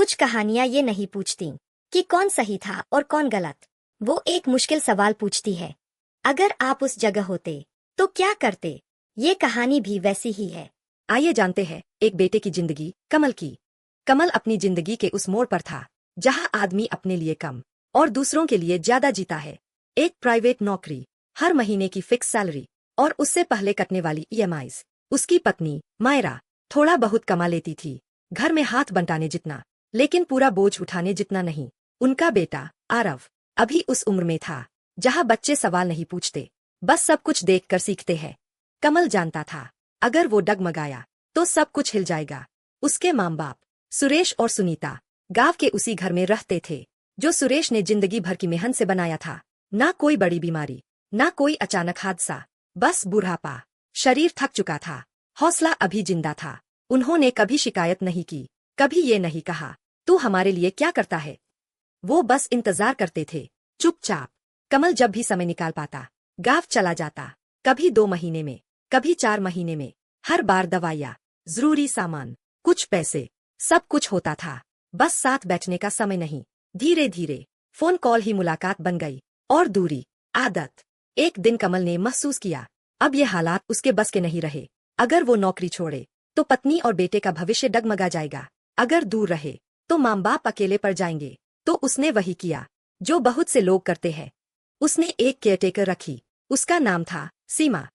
कुछ कहानियां ये नहीं पूछती कि कौन सही था और कौन गलत। वो एक मुश्किल सवाल पूछती है, अगर आप उस जगह होते तो क्या करते। ये कहानी भी वैसी ही है। आइए जानते हैं एक बेटे की जिंदगी, कमल की। कमल अपनी जिंदगी के उस मोड़ पर था जहां आदमी अपने लिए कम और दूसरों के लिए ज्यादा जीता है। एक प्राइवेट नौकरी, हर महीने की फिक्स सैलरी और उससे पहले कटने वाली ईएमआईज। उसकी पत्नी मायरा थोड़ा बहुत कमा लेती थी, घर में हाथ बंटाने जितना, लेकिन पूरा बोझ उठाने जितना नहीं। उनका बेटा आरव अभी उस उम्र में था जहां बच्चे सवाल नहीं पूछते, बस सब कुछ देखकर सीखते हैं। कमल जानता था अगर वो डगमगाया तो सब कुछ हिल जाएगा। उसके माँ बाप सुरेश और सुनीता गांव के उसी घर में रहते थे जो सुरेश ने जिंदगी भर की मेहनत से बनाया था। ना कोई बड़ी बीमारी, ना कोई अचानक हादसा, बस बुढ़ापा। शरीर थक चुका था, हौसला अभी जिंदा था। उन्होंने कभी शिकायत नहीं की, कभी ये नहीं कहा तू हमारे लिए क्या करता है। वो बस इंतजार करते थे चुपचाप। कमल जब भी समय निकाल पाता गांव चला जाता, कभी 2 महीने में, कभी 4 महीने में। हर बार दवाइयाँ, जरूरी सामान, कुछ पैसे, सब कुछ होता था, बस साथ बैठने का समय नहीं। धीरे धीरे फोन कॉल ही मुलाकात बन गई और दूरी आदत। एक दिन कमल ने महसूस किया अब ये हालात उसके बस के नहीं रहे। अगर वो नौकरी छोड़े तो पत्नी और बेटे का भविष्य डगमगा जाएगा, अगर दूर रहे तो माँ बाप अकेले पड़ जाएंगे। तो उसने वही किया जो बहुत से लोग करते हैं, उसने एक केयरटेकर रखी। उसका नाम था सीमा।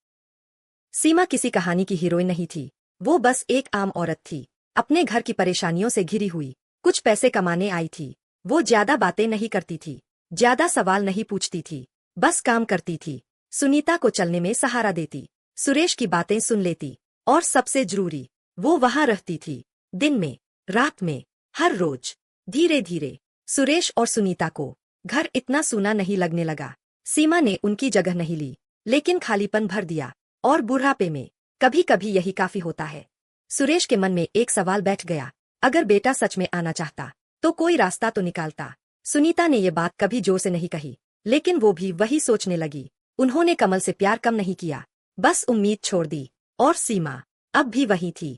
सीमा किसी कहानी की हीरोइन नहीं थी, वो बस एक आम औरत थी, अपने घर की परेशानियों से घिरी हुई। कुछ पैसे कमाने आई थी। वो ज्यादा बातें नहीं करती थी, ज्यादा सवाल नहीं पूछती थी, बस काम करती थी। सुनीता को चलने में सहारा देती, सुरेश की बातें सुन लेती और सबसे जरूरी वो वहां रहती थी, दिन में, रात में, हर रोज। धीरे धीरे सुरेश और सुनीता को घर इतना सूना नहीं लगने लगा। सीमा ने उनकी जगह नहीं ली, लेकिन खालीपन भर दिया। और बुढ़ापे में कभी कभी यही काफी होता है। सुरेश के मन में एक सवाल बैठ गया, अगर बेटा सच में आना चाहता तो कोई रास्ता तो निकालता। सुनीता ने ये बात कभी जोर से नहीं कही, लेकिन वो भी वही सोचने लगी। उन्होंने कमल से प्यार कम नहीं किया, बस उम्मीद छोड़ दी। और सीमा अब भी वही थी।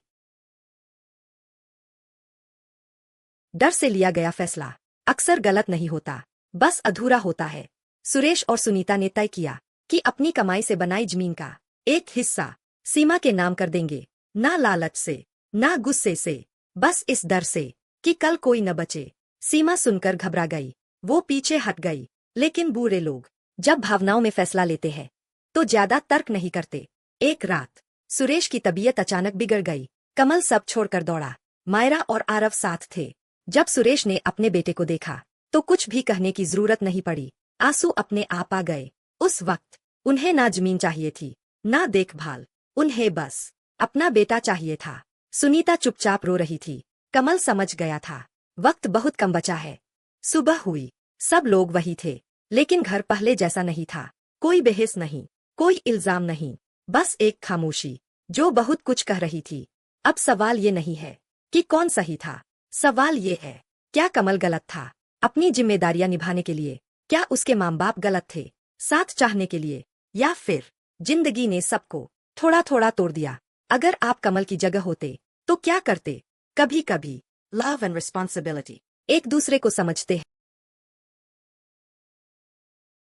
डर से लिया गया फैसला अक्सर गलत नहीं होता, बस अधूरा होता है। सुरेश और सुनीता ने तय किया कि अपनी कमाई से बनाई जमीन का एक हिस्सा सीमा के नाम कर देंगे, ना लालच से, ना गुस्से से, बस इस डर से कि कल कोई न बचे। सीमा सुनकर घबरा गई, वो पीछे हट गई। लेकिन बूढ़े लोग जब भावनाओं में फैसला लेते हैं तो ज्यादा तर्क नहीं करते। एक रात सुरेश की तबीयत अचानक बिगड़ गई। कमल सब छोड़कर दौड़ा, मायरा और आरव साथ थे। जब सुरेश ने अपने बेटे को देखा तो कुछ भी कहने की जरूरत नहीं पड़ी, आंसू अपने आप आ गए। उस वक्त उन्हें ना जमीन चाहिए थी, ना देखभाल, उन्हें बस अपना बेटा चाहिए था। सुनीता चुपचाप रो रही थी। कमल समझ गया था वक्त बहुत कम बचा है। सुबह हुई, सब लोग वही थे, लेकिन घर पहले जैसा नहीं था। कोई बहस नहीं, कोई इल्जाम नहीं, बस एक खामोशी जो बहुत कुछ कह रही थी। अब सवाल ये नहीं है कि कौन सही था, सवाल ये है क्या कमल गलत था अपनी जिम्मेदारियां निभाने के लिए। क्या उसके माँ बाप गलत थे साथ चाहने के लिए, या फिर जिंदगी ने सबको थोड़ा थोड़ा तोड़ दिया। अगर आप कमल की जगह होते तो क्या करते। कभी कभी लव एंड रिस्पॉन्सिबिलिटी एक दूसरे को समझते हैं।